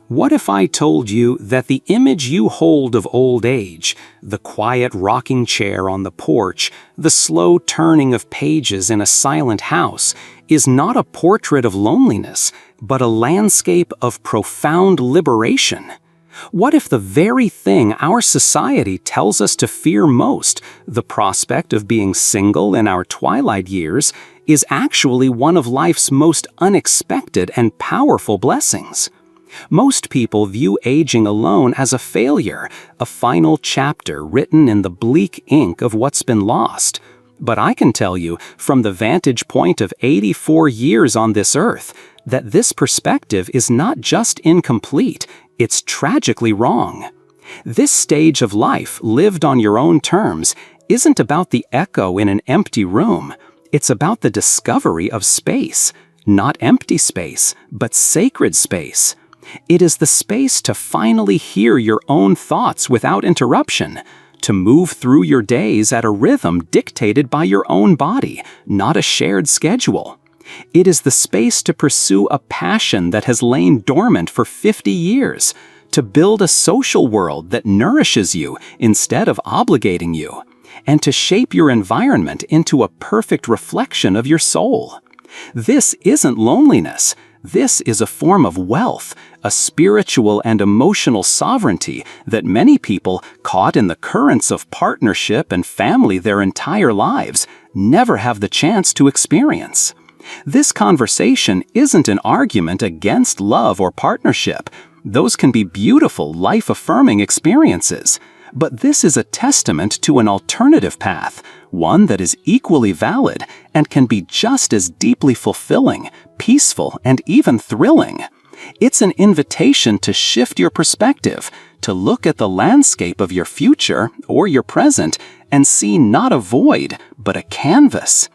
What if I told you that the image you hold of old age, the quiet rocking chair on the porch, the slow turning of pages in a silent house, is not a portrait of loneliness, but a landscape of profound liberation? What if the very thing our society tells us to fear most, the prospect of being single in our twilight years, is actually one of life's most unexpected and powerful blessings? Most people view aging alone as a failure, a final chapter written in the bleak ink of what's been lost. But I can tell you, from the vantage point of 84 years on this earth, that this perspective is not just incomplete, it's tragically wrong. This stage of life, lived on your own terms, isn't about the echo in an empty room. It's about the discovery of space. Not empty space, but sacred space. It is the space to finally hear your own thoughts without interruption, to move through your days at a rhythm dictated by your own body, not a shared schedule. It is the space to pursue a passion that has lain dormant for 50 years, to build a social world that nourishes you instead of obligating you, and to shape your environment into a perfect reflection of your soul. This isn't loneliness. This is a form of wealth, a spiritual and emotional sovereignty that many people, caught in the currents of partnership and family their entire lives, never have the chance to experience. This conversation isn't an argument against love or partnership. Those can be beautiful, life-affirming experiences. But this is a testament to an alternative path, one that is equally valid and can be just as deeply fulfilling, peaceful, and even thrilling. It's an invitation to shift your perspective, to look at the landscape of your future or your present and see not a void, but a canvas.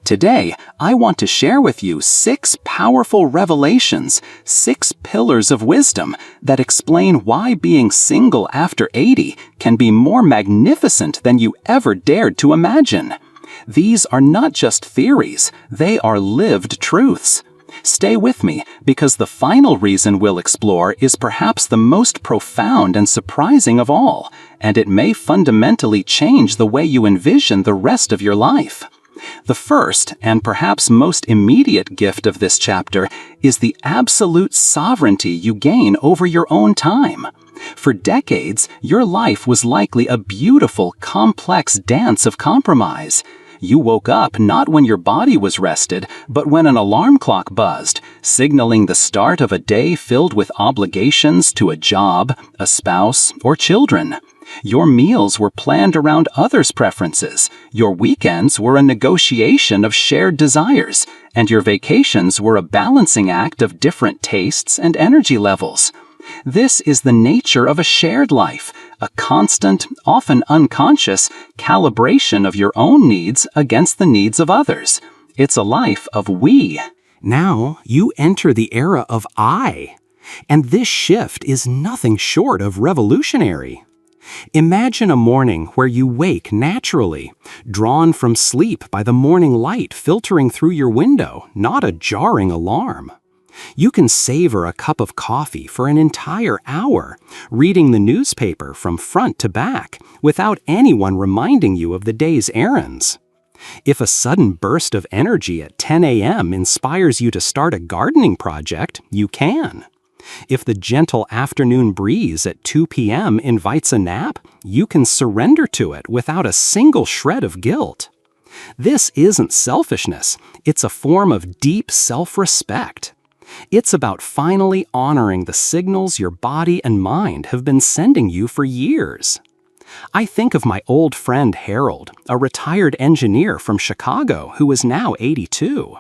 Today, I want to share with you 6 powerful revelations, 6 pillars of wisdom that explain why being single after 80 can be more magnificent than you ever dared to imagine. These are not just theories, they are lived truths. Stay with me, because the final reason we'll explore is perhaps the most profound and surprising of all, and it may fundamentally change the way you envision the rest of your life. The first, and perhaps most immediate gift of this chapter, is the absolute sovereignty you gain over your own time. For decades, your life was likely a beautiful, complex dance of compromise. You woke up not when your body was rested, but when an alarm clock buzzed, signaling the start of a day filled with obligations to a job, a spouse, or children. Your meals were planned around others' preferences, your weekends were a negotiation of shared desires, and your vacations were a balancing act of different tastes and energy levels. This is the nature of a shared life, a constant, often unconscious, calibration of your own needs against the needs of others. It's a life of we. Now you enter the era of I, and this shift is nothing short of revolutionary. Imagine a morning where you wake naturally, drawn from sleep by the morning light filtering through your window, not a jarring alarm. You can savor a cup of coffee for an entire hour, reading the newspaper from front to back, without anyone reminding you of the day's errands. If a sudden burst of energy at 10 a.m. inspires you to start a gardening project, you can. If the gentle afternoon breeze at 2 p.m. invites a nap, you can surrender to it without a single shred of guilt. This isn't selfishness, it's a form of deep self-respect. It's about finally honoring the signals your body and mind have been sending you for years. I think of my old friend Harold, a retired engineer from Chicago who is now 82.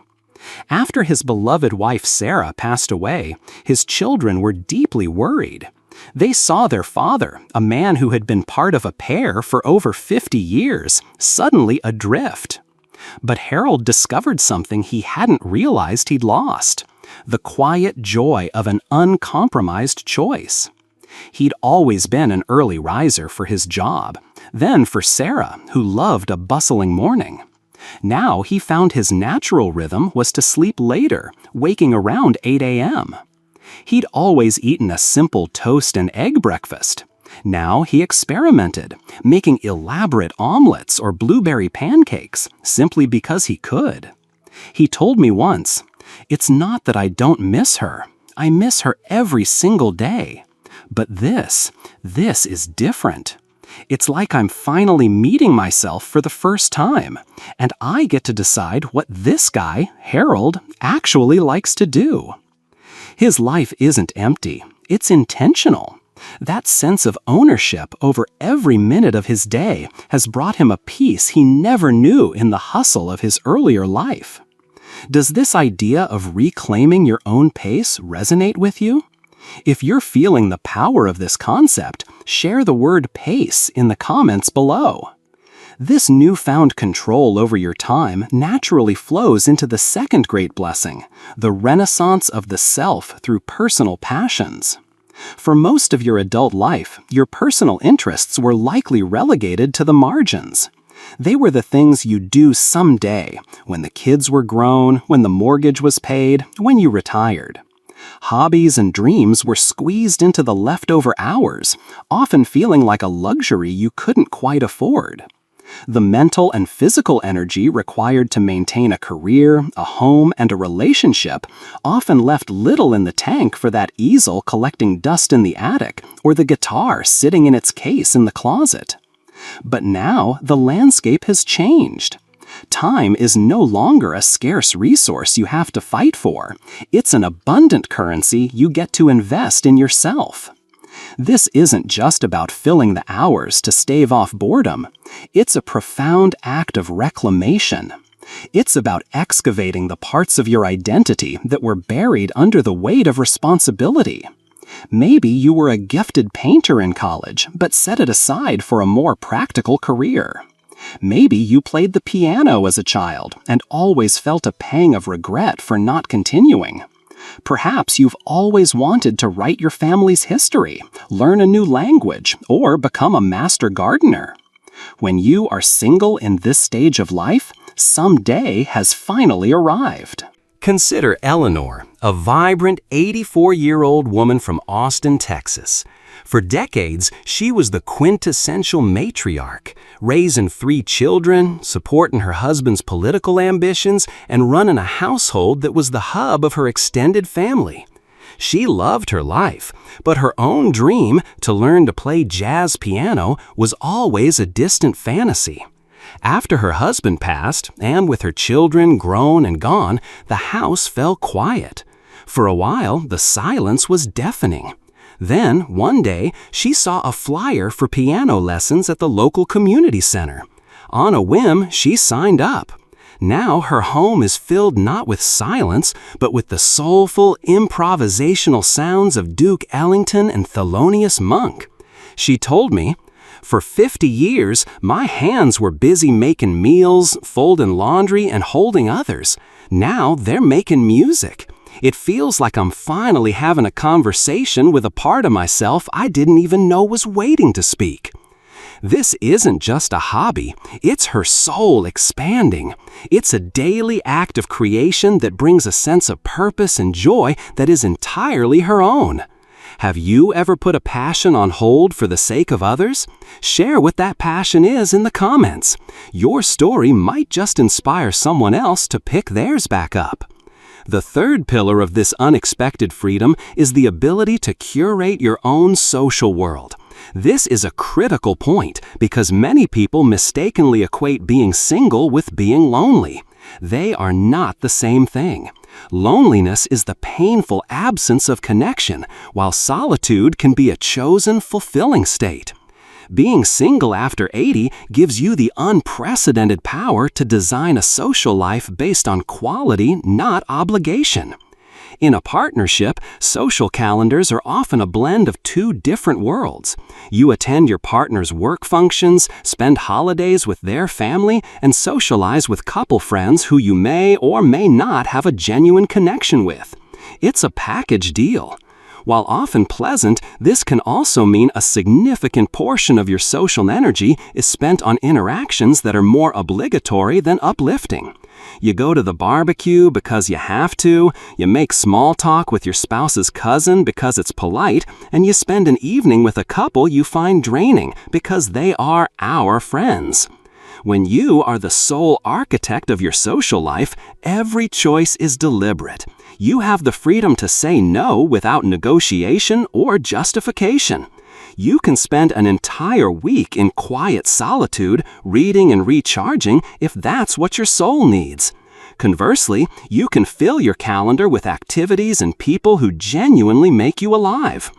After his beloved wife Sarah passed away, his children were deeply worried. They saw their father, a man who had been part of a pair for over 50 years, suddenly adrift. But Harold discovered something he hadn't realized he'd lost: the quiet joy of an uncompromised choice. He'd always been an early riser for his job, then for Sarah, who loved a bustling morning. Now he found his natural rhythm was to sleep later, waking around 8 a.m. He'd always eaten a simple toast and egg breakfast. Now he experimented, making elaborate omelets or blueberry pancakes simply because he could. He told me once, "It's not that I don't miss her. I miss her every single day. But this is different. It's like I'm finally meeting myself for the first time, and I get to decide what this guy, Harold, actually likes to do." His life isn't empty, it's intentional. That sense of ownership over every minute of his day has brought him a peace he never knew in the hustle of his earlier life. Does this idea of reclaiming your own pace resonate with you? If you're feeling the power of this concept, share the word pace in the comments below. This newfound control over your time naturally flows into the second great blessing, the renaissance of the self through personal passions. For most of your adult life, your personal interests were likely relegated to the margins. They were the things you'd do someday, when the kids were grown, when the mortgage was paid, when you retired. Hobbies and dreams were squeezed into the leftover hours, often feeling like a luxury you couldn't quite afford. The mental and physical energy required to maintain a career, a home, and a relationship often left little in the tank for that easel collecting dust in the attic or the guitar sitting in its case in the closet. But now the landscape has changed. Time is no longer a scarce resource you have to fight for. It's an abundant currency you get to invest in yourself. This isn't just about filling the hours to stave off boredom. It's a profound act of reclamation. It's about excavating the parts of your identity that were buried under the weight of responsibility. Maybe you were a gifted painter in college, but set it aside for a more practical career. Maybe you played the piano as a child and always felt a pang of regret for not continuing. Perhaps you've always wanted to write your family's history, learn a new language, or become a master gardener. When you are single in this stage of life, some day has finally arrived. Consider Eleanor, a vibrant 84-year-old woman from Austin, Texas. For decades, she was the quintessential matriarch, raising 3 children, supporting her husband's political ambitions, and running a household that was the hub of her extended family. She loved her life, but her own dream to learn to play jazz piano was always a distant fantasy. After her husband passed, and with her children grown and gone, the house fell quiet. For a while, the silence was deafening. Then, one day, she saw a flyer for piano lessons at the local community center. On a whim, she signed up. Now her home is filled not with silence, but with the soulful, improvisational sounds of Duke Ellington and Thelonious Monk. She told me, "For 50 years, my hands were busy making meals, folding laundry, and holding others. Now they're making music. It feels like I'm finally having a conversation with a part of myself I didn't even know was waiting to speak." This isn't just a hobby, it's her soul expanding. It's a daily act of creation that brings a sense of purpose and joy that is entirely her own. Have you ever put a passion on hold for the sake of others? Share what that passion is in the comments. Your story might just inspire someone else to pick theirs back up. The third pillar of this unexpected freedom is the ability to curate your own social world. This is a critical point because many people mistakenly equate being single with being lonely. They are not the same thing. Loneliness is the painful absence of connection, while solitude can be a chosen, fulfilling state. Being single after 80 gives you the unprecedented power to design a social life based on quality, not obligation. In a partnership, social calendars are often a blend of 2 different worlds. You attend your partner's work functions, spend holidays with their family, and socialize with couple friends who you may or may not have a genuine connection with. It's a package deal. While often pleasant, this can also mean a significant portion of your social energy is spent on interactions that are more obligatory than uplifting. You go to the barbecue because you have to, you make small talk with your spouse's cousin because it's polite, and you spend an evening with a couple you find draining because they are our friends. When you are the sole architect of your social life, every choice is deliberate. You have the freedom to say no without negotiation or justification. You can spend an entire week in quiet solitude, reading and recharging if that's what your soul needs. Conversely, you can fill your calendar with activities and people who genuinely make you alive.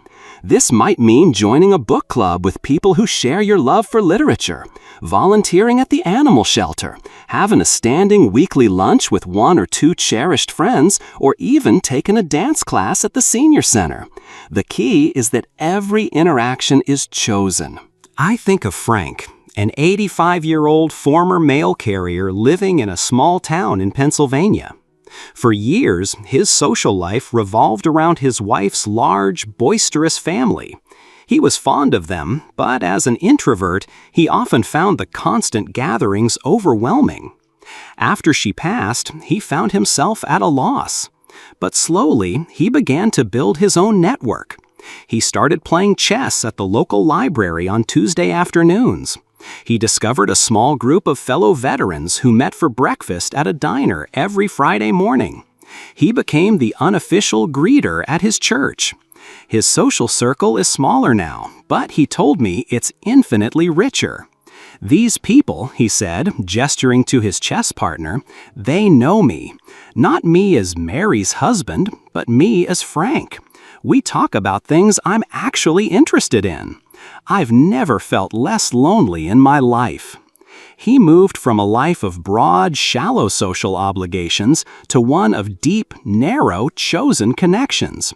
This might mean joining a book club with people who share your love for literature, volunteering at the animal shelter, having a standing weekly lunch with one or two cherished friends, or even taking a dance class at the senior center. The key is that every interaction is chosen. I think of Frank, an 85-year-old former mail carrier living in a small town in Pennsylvania. For years, his social life revolved around his wife's large, boisterous family. He was fond of them, but as an introvert, he often found the constant gatherings overwhelming. After she passed, he found himself at a loss. But slowly, he began to build his own network. He started playing chess at the local library on Tuesday afternoons. He discovered a small group of fellow veterans who met for breakfast at a diner every Friday morning. He became the unofficial greeter at his church. His social circle is smaller now, but he told me it's infinitely richer. These people, he said, gesturing to his chess partner, they know me. Not me as Mary's husband, but me as Frank. We talk about things I'm actually interested in. I've never felt less lonely in my life. He moved from a life of broad, shallow social obligations to one of deep, narrow, chosen connections.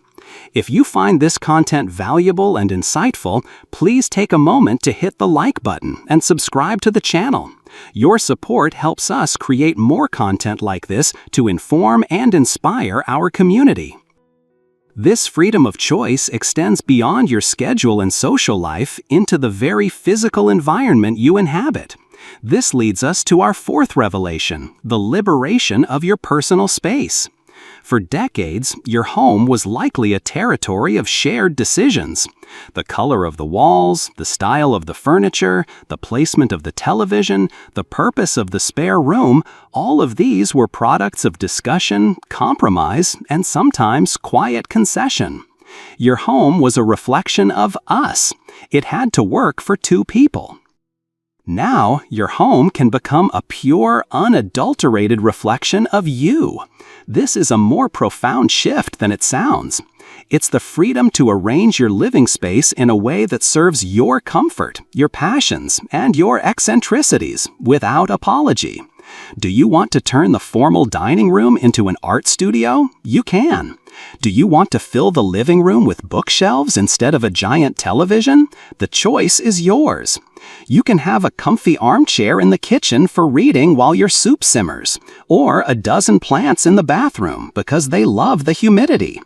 If you find this content valuable and insightful, please take a moment to hit the like button and subscribe to the channel. Your support helps us create more content like this to inform and inspire our community. This freedom of choice extends beyond your schedule and social life into the very physical environment you inhabit. This leads us to our fourth revelation, the liberation of your personal space. For decades, your home was likely a territory of shared decisions. The color of the walls, the style of the furniture, the placement of the television, the purpose of the spare room, all of these were products of discussion, compromise, and sometimes quiet concession. Your home was a reflection of us. It had to work for two people. Now, your home can become a pure, unadulterated reflection of you. This is a more profound shift than it sounds. It's the freedom to arrange your living space in a way that serves your comfort, your passions, and your eccentricities without apology. Do you want to turn the formal dining room into an art studio? You can. Do you want to fill the living room with bookshelves instead of a giant television? The choice is yours. You can have a comfy armchair in the kitchen for reading while your soup simmers, or a dozen plants in the bathroom because they love the humidity.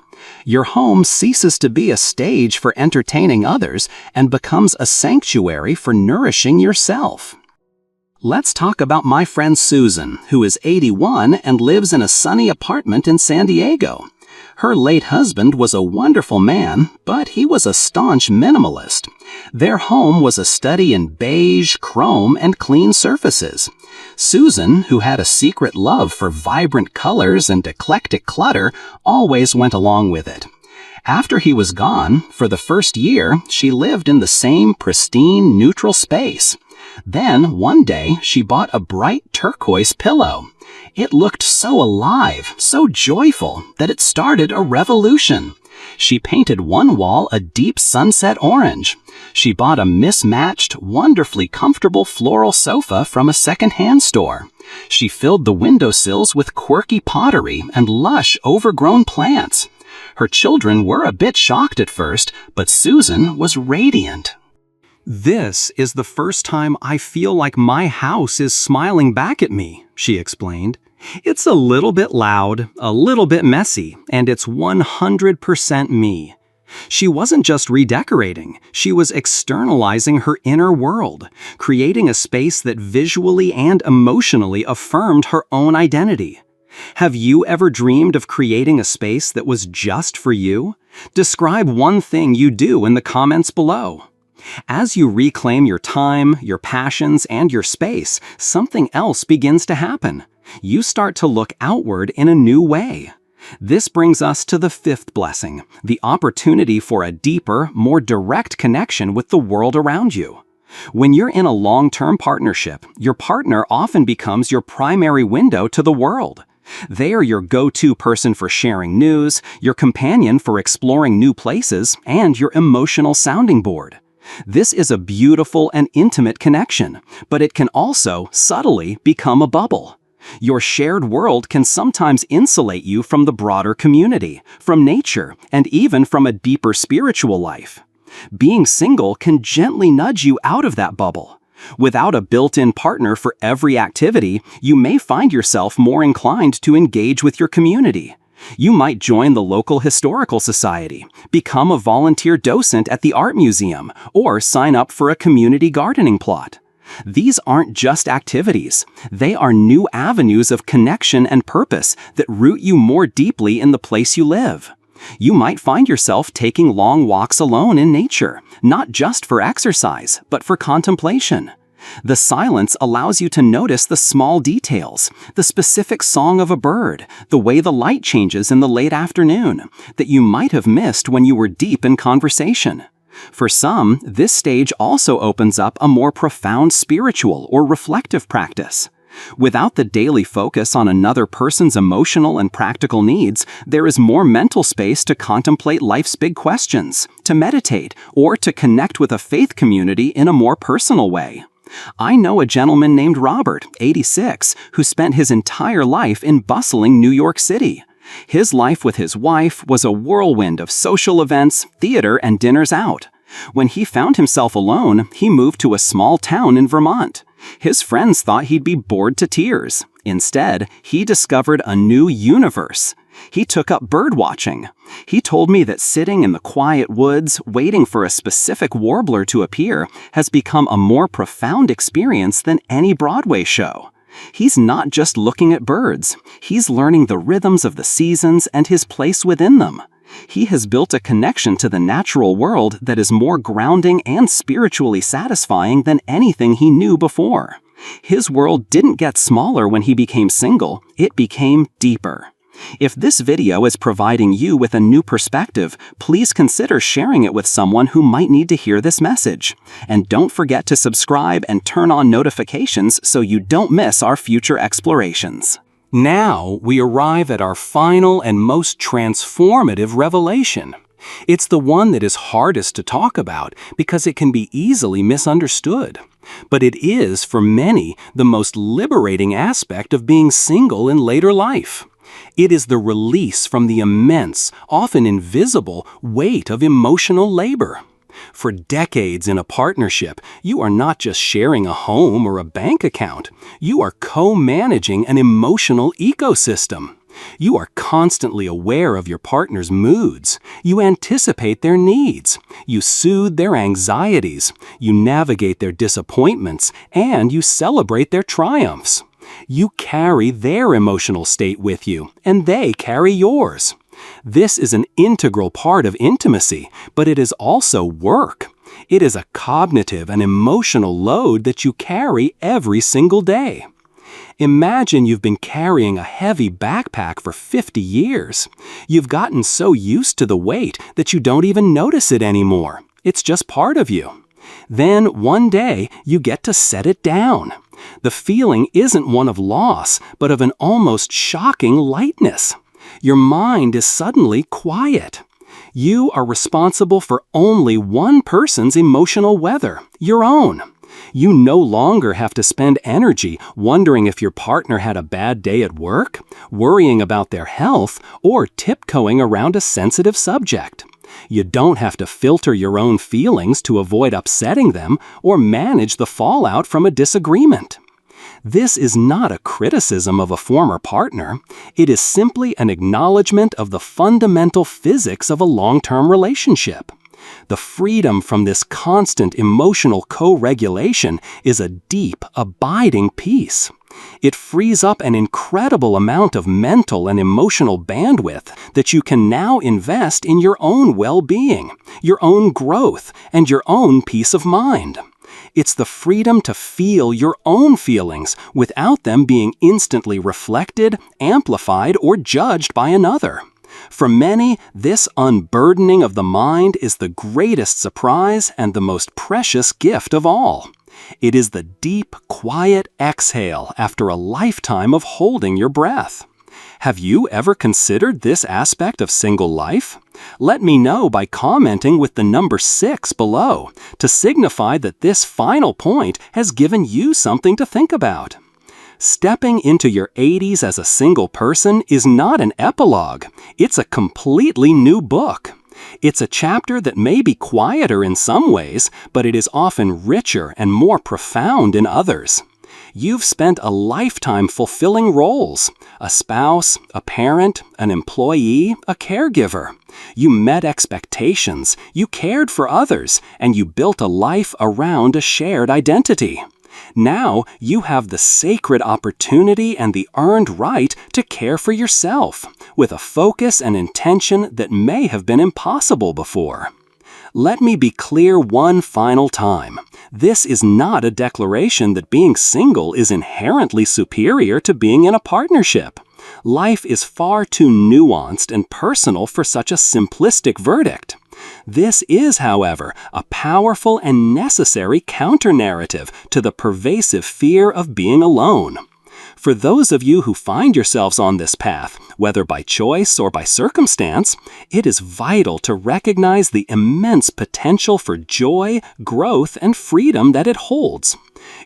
Your home ceases to be a stage for entertaining others and becomes a sanctuary for nourishing yourself. Let's talk about my friend Susan, who is 81 and lives in a sunny apartment in San Diego. Her late husband was a wonderful man, but he was a staunch minimalist. Their home was a study in beige, chrome, and clean surfaces. Susan, who had a secret love for vibrant colors and eclectic clutter, always went along with it. After he was gone, for the first year, she lived in the same pristine, neutral space. Then, one day, she bought a bright turquoise pillow. It looked so alive, so joyful, that it started a revolution. She painted one wall a deep sunset orange. She bought a mismatched, wonderfully comfortable floral sofa from a second-hand store. She filled the windowsills with quirky pottery and lush, overgrown plants. Her children were a bit shocked at first, but Susan was radiant. "This is the first time I feel like my house is smiling back at me," she explained. "It's a little bit loud, a little bit messy, and it's 100% me. She wasn't just redecorating, she was externalizing her inner world, creating a space that visually and emotionally affirmed her own identity. Have you ever dreamed of creating a space that was just for you? Describe one thing you do in the comments below. As you reclaim your time, your passions, and your space, something else begins to happen. You start to look outward in a new way. This brings us to the fifth blessing, the opportunity for a deeper, more direct connection with the world around you. When you're in a long-term partnership, your partner often becomes your primary window to the world. They are your go-to person for sharing news, your companion for exploring new places, and your emotional sounding board. This is a beautiful and intimate connection, but it can also, subtly, become a bubble. Your shared world can sometimes insulate you from the broader community, from nature, and even from a deeper spiritual life. Being single can gently nudge you out of that bubble. Without a built-in partner for every activity, you may find yourself more inclined to engage with your community. You might join the local historical society, become a volunteer docent at the art museum, or sign up for a community gardening plot. These aren't just activities. They are new avenues of connection and purpose that root you more deeply in the place you live. You might find yourself taking long walks alone in nature, not just for exercise, but for contemplation. The silence allows you to notice the small details, the specific song of a bird, the way the light changes in the late afternoon, that you might have missed when you were deep in conversation. For some, this stage also opens up a more profound spiritual or reflective practice. Without the daily focus on another person's emotional and practical needs, there is more mental space to contemplate life's big questions, to meditate, or to connect with a faith community in a more personal way. I know a gentleman named Robert, 86, who spent his entire life in bustling New York City. His life with his wife was a whirlwind of social events, theater, and dinners out. When he found himself alone, he moved to a small town in Vermont. His friends thought he'd be bored to tears. Instead, he discovered a new universe. He took up bird watching. He told me that sitting in the quiet woods, waiting for a specific warbler to appear, has become a more profound experience than any Broadway show. He's not just looking at birds. He's learning the rhythms of the seasons and his place within them. He has built a connection to the natural world that is more grounding and spiritually satisfying than anything he knew before. His world didn't get smaller when he became single, it became deeper. If this video is providing you with a new perspective, please consider sharing it with someone who might need to hear this message. And don't forget to subscribe and turn on notifications so you don't miss our future explorations. Now we arrive at our final and most transformative revelation. It's the one that is hardest to talk about because it can be easily misunderstood. But it is, for many, the most liberating aspect of being single in later life. It is the release from the immense, often invisible, weight of emotional labor. For decades in a partnership, you are not just sharing a home or a bank account. You are co-managing an emotional ecosystem. You are constantly aware of your partner's moods. You anticipate their needs. You soothe their anxieties. You navigate their disappointments, and you celebrate their triumphs. You carry their emotional state with you, and they carry yours. This is an integral part of intimacy, but it is also work. It is a cognitive and emotional load that you carry every single day. Imagine you've been carrying a heavy backpack for 50 years. You've gotten so used to the weight that you don't even notice it anymore. It's just part of you. Then, one day, you get to set it down. The feeling isn't one of loss, but of an almost shocking lightness. Your mind is suddenly quiet. You are responsible for only one person's emotional weather, your own. You no longer have to spend energy wondering if your partner had a bad day at work, worrying about their health, or tiptoeing around a sensitive subject. You don't have to filter your own feelings to avoid upsetting them or manage the fallout from a disagreement. This is not a criticism of a former partner. It is simply an acknowledgement of the fundamental physics of a long-term relationship. The freedom from this constant emotional co-regulation is a deep, abiding peace. It frees up an incredible amount of mental and emotional bandwidth that you can now invest in your own well-being, your own growth, and your own peace of mind. It's the freedom to feel your own feelings without them being instantly reflected, amplified, or judged by another. For many, this unburdening of the mind is the greatest surprise and the most precious gift of all. It is the deep, quiet exhale after a lifetime of holding your breath. Have you ever considered this aspect of single life? Let me know by commenting with the number 6 below to signify that this final point has given you something to think about. Stepping into your 80s as a single person is not an epilogue. It's a completely new book. It's a chapter that may be quieter in some ways, but it is often richer and more profound in others. You've spent a lifetime fulfilling roles: a spouse, a parent, an employee, a caregiver. You met expectations, you cared for others, and you built a life around a shared identity. Now you have the sacred opportunity and the earned right to care for yourself, with a focus and intention that may have been impossible before. Let me be clear one final time. This is not a declaration that being single is inherently superior to being in a partnership. Life is far too nuanced and personal for such a simplistic verdict. This is, however, a powerful and necessary counter-narrative to the pervasive fear of being alone. For those of you who find yourselves on this path, whether by choice or by circumstance, it is vital to recognize the immense potential for joy, growth, and freedom that it holds.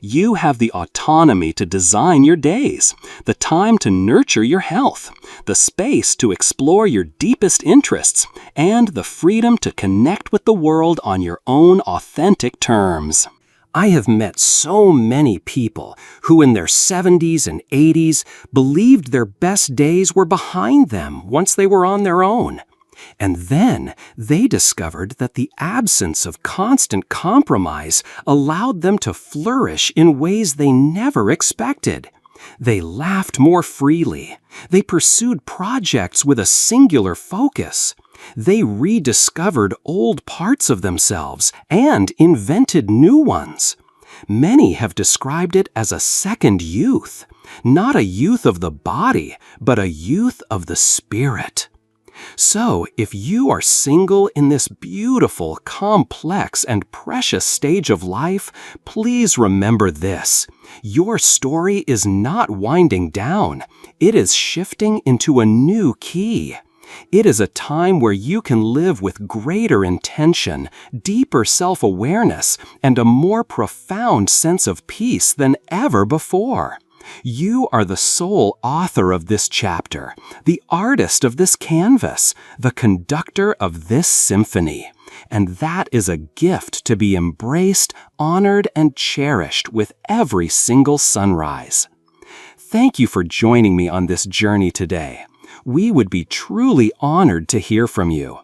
You have the autonomy to design your days, the time to nurture your health, the space to explore your deepest interests, and the freedom to connect with the world on your own authentic terms. I have met so many people who in their 70s and 80s believed their best days were behind them once they were on their own. And then they discovered that the absence of constant compromise allowed them to flourish in ways they never expected. They laughed more freely. They pursued projects with a singular focus. They rediscovered old parts of themselves and invented new ones. Many have described it as a second youth, not a youth of the body, but a youth of the spirit. So, if you are single in this beautiful, complex, and precious stage of life, please remember this. Your story is not winding down. It is shifting into a new key. It is a time where you can live with greater intention, deeper self-awareness, and a more profound sense of peace than ever before. You are the sole author of this chapter, the artist of this canvas, the conductor of this symphony. And that is a gift to be embraced, honored, and cherished with every single sunrise. Thank you for joining me on this journey today. We would be truly honored to hear from you.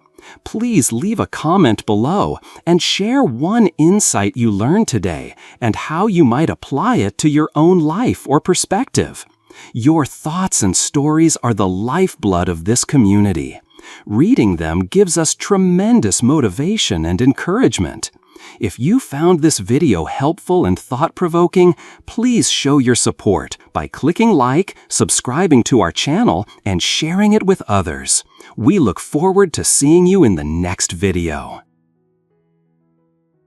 Please leave a comment below and share one insight you learned today and how you might apply it to your own life or perspective. Your thoughts and stories are the lifeblood of this community. Reading them gives us tremendous motivation and encouragement. If you found this video helpful and thought-provoking, please show your support by clicking like, subscribing to our channel, and sharing it with others. We look forward to seeing you in the next video.